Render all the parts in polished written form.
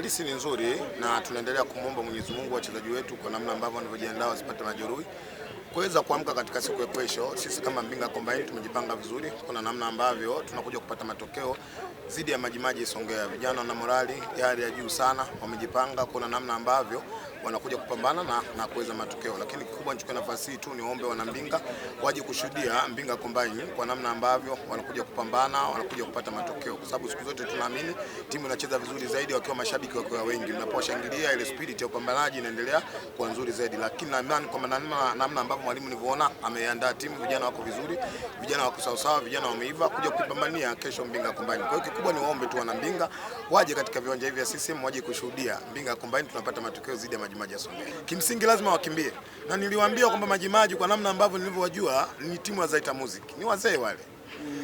Hisi ni nzuri na tunaendelea kumwomba Mwenyezi Mungu wachezaji wetu kwa namna ambavyo wanavyojiandaa wasipate majeruhi kuweza kuamka katika siku ya kesho. Sisi kama Mbinga Combine tumejipanga vizuri, kuna namna ambavyo tunakuja kupata matokeo zidi ya Majimaji Songea. Vijana wana morali ya hali ya juu sana, wamejipanga, kuna namna ambavyo wanakuja kupambana na kuweza matokeo. Lakini kikubwa nichukue nafasi hii tu niombe wana Mbinga waje kushuhudia Mbinga Combine kwa namna ambavyo wanakuja kupambana, wanakuja kupata matokeo, kwa sababu siku zote tunaamini timu inacheza vizuri zaidi wakiwa mashabiki wakiwa wengi. Mnaposhangilia ile spirit ya upambanaji inaendelea kuwa nzuri zaidi. Lakini naamini kwa namna ambavyo mwalimu nilivyoona ameandaa timu, vijana wako vizuri, vijana wako sawa sawa, vijana wameiva kuja kupambania kesho Mbinga Combine. Kwa hiyo kikubwa ni waombe tu wana Mbinga waje katika viwanja hivi vya CCM waje kushuhudia Mbinga Combine tunapata matokeo zidi ya Majimaji ya Songea. Kimsingi lazima wakimbie. Na niliwaambia kwamba Majimaji kwa namna ambavyo nilivyowajua ni timu ya Zaita Music. Ni wazee wale.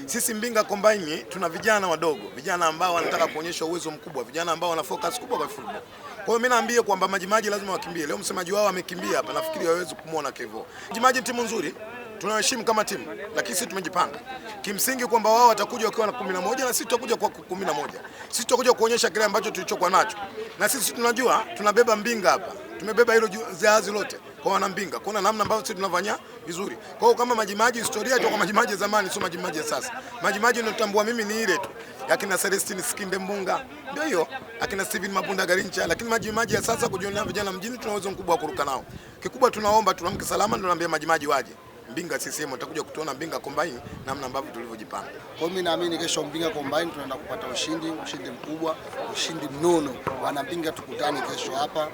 Sisi Mbinga Combine tuna vijana wadogo, vijana ambao wanataka kuonyesha uwezo mkubwa, vijana ambao wana focus kubwa kwa football. Kwa hiyo mimi naambia kwamba Majimaji lazima wakimbie. Leo msemaji wao amekimbia hapa, nafikiri hawezi kumuona Kevo. Majimaji timu nzuri, tunaheshimu kama timu, lakini sisi tumejipanga. Kimsingi kwamba wao watakuja wakiwa na 11 na sisi tutakuja kwa 11. Sisi tutakuja kuonyesha kile ambacho tulichokuwa nacho. Na sisi tunajua tunabeba Mbinga hapa. Tumebeba hilo jahazi lote kwa wana Mbinga. Kuna namna ambayo sisi tunafanya vizuri. Kwa hiyo kama Majimaji historia tu kwa Majimaji zamani sio Majimaji ya sasa. Majimaji ninatambua mimi ni ile tu. Yakina Celestine Sikinde Mbunga. Ndio hiyo. Akina Steven Mabunda Garincha, lakini Majimaji ya sasa kujionea vijana mjini tuna uwezo mkubwa wa kuruka nao. Kikubwa tunaomba tuamke salama, tunaambia Majimaji waje. Mbinga CCM utakuja kutuona Mbinga Combine namna ambavyo tulivyojipanga. Kwa mimi naamini kesho Mbinga Combine tunaenda kupata ushindi mkubwa, ushindi mnono. Wana Mbinga tukutane kesho hapa.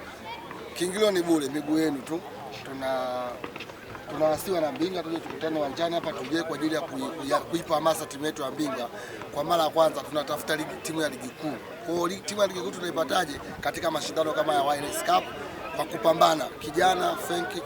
Kiingilio ni bure, miguu yenu tu. Tunawasiwa na Mbinga tuje tukutane uwanjani hapa tuje kwa ajili ya kuipa hamasa timu yetu ya Mbinga. Kwa mara ya kwanza tunatafuta timu ya ligi kuu. Kwa hiyo timu ya ligi kuu tunaipataje katika mashindano kama ya Wireless Cup? Kwa kupambana kijana Fenki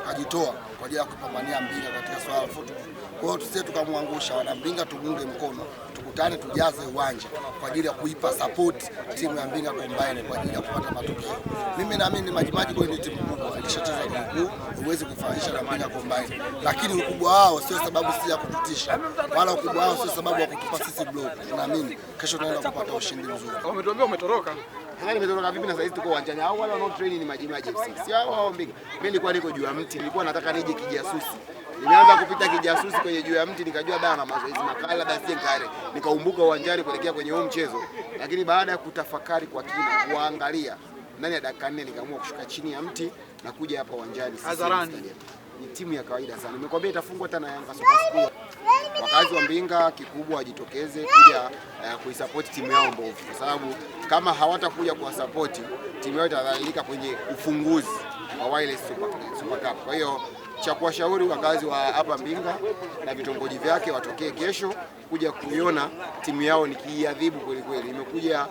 kajitoa kwa ajili ya kupambania Mbinga katika swala la football. Kwa hiyo tusije tukamwangusha, wana Mbinga tumunge mkono, tukutane tujaze uwanja kwa ajili ya kuipa support timu ya Mbinga Combine kwa ajili ya kupata matokeo. Mimi naamini Majimaji ni timu kubwa, ilishacheza ligi kuu, huwezi kufanisha na Mbinga Combine. Lakini ukubwa wao sio sababu sisi ya kututisha, wala ukubwa wao sio sababu ya kutupa sisi block. Naamini kesho tunaenda kupata ushindi mzuri. Umetuambia umetoroka. Hata nimetoroka vipi na sasa hizi tuko uwanjani. Hao wale wanao train ni Majimaji FC. Si hao Mbinga. Mimi nilikuwa niko juu ya mti, nilikuwa nataka nije kijasusi. Nimeanza kupita kijasusi kwenye juu ya mti nikajua na mazoezi makali basi nkare. Nikaumbuka uwanjani kuelekea kwenye huo mchezo. Lakini baada ya kutafakari kwa kina, kuangalia ndani ya dakika 4 nikaamua kushuka chini ya mti na kuja hapa uwanjani. Ni timu ya kawaida sana. Nimekwambia itafungwa hata na Yanga Super School. Wakazi wa Mbinga kikubwa wajitokeze kuja kuisupport timu yao mbovu, kwa sababu kama hawatakuja kuwasupport timu yao itadhalilika kwenye ufunguzi wa Wireless Super Cup. Kwa hiyo cha kuwashauri wakazi wa hapa Mbinga na vitongoji vyake watokee kesho kuja kuiona timu yao nikiadhibu kweli kweli. Nimekuja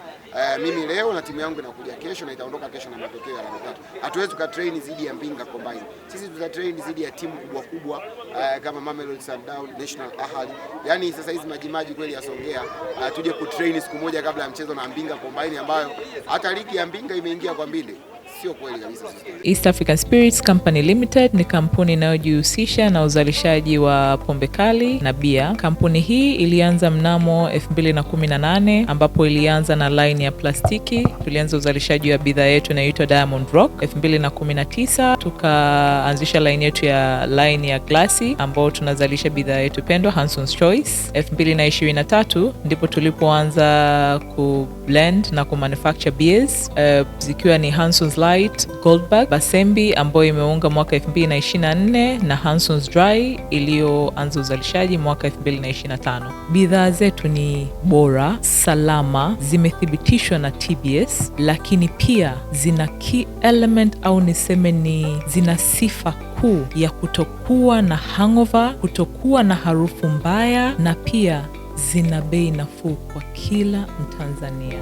mimi leo na timu yangu inakuja kesho na itaondoka kesho na matokeo ya alama 3. Hatuwezi tukatrain zidi ya Mbinga Combine. Sisi tutatrain zidi ya timu kubwa kubwa kama Mamelodi Sundowns, National Ahali. Yaani sasa hizi Majimaji kweli ya Songea tuje kutrain siku moja kabla ya mchezo na Mbinga Combine ambayo hata ligi ya Mbinga imeingia kwa mbinde. Sio kweli kabisa. East African Spirits Company Limited ni kampuni inayojihusisha na uzalishaji wa pombe kali na bia. Kampuni hii ilianza mnamo 2018 ambapo ilianza na line ya plastiki. Tulianza uzalishaji wa bidhaa yetu inayoitwa Diamond Rock. 2019 tukaanzisha line yetu ya line ya glasi ambao tunazalisha bidhaa yetu pendwa Hanson's Choice. 2023 ndipo tulipoanza ku blend na ku manufacture beers zikiwa ni Hanson's Light, Goldberg, Basembi ambayo imeunga mwaka 2024 na Hanson's Dry iliyoanza uzalishaji mwaka 2025. Bidhaa zetu ni bora, salama, zimethibitishwa na TBS, lakini pia zina key element au niseme ni zina sifa kuu ya kutokuwa na hangover, kutokuwa na harufu mbaya, na pia zina bei nafuu kwa kila Mtanzania.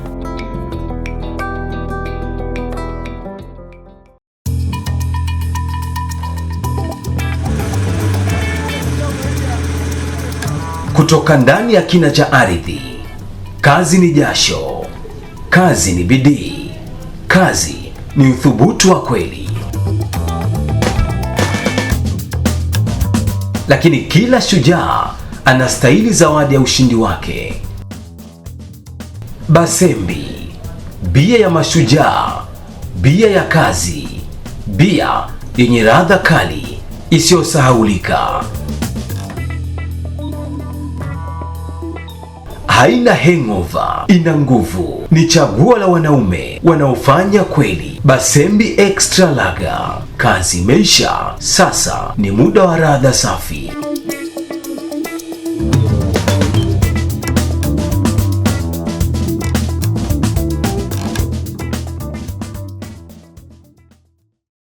Kutoka ndani ya kina cha ardhi, kazi ni jasho, kazi ni bidii, kazi ni uthubutu wa kweli. Lakini kila shujaa anastahili zawadi ya ushindi wake. Basembi, bia ya mashujaa, bia ya kazi, bia yenye ladha kali isiyosahaulika. Haina hangover, ina nguvu. Ni chaguo la wanaume wanaofanya kweli. Basembi Extra Lager, kazi imeisha, sasa ni muda wa ladha safi.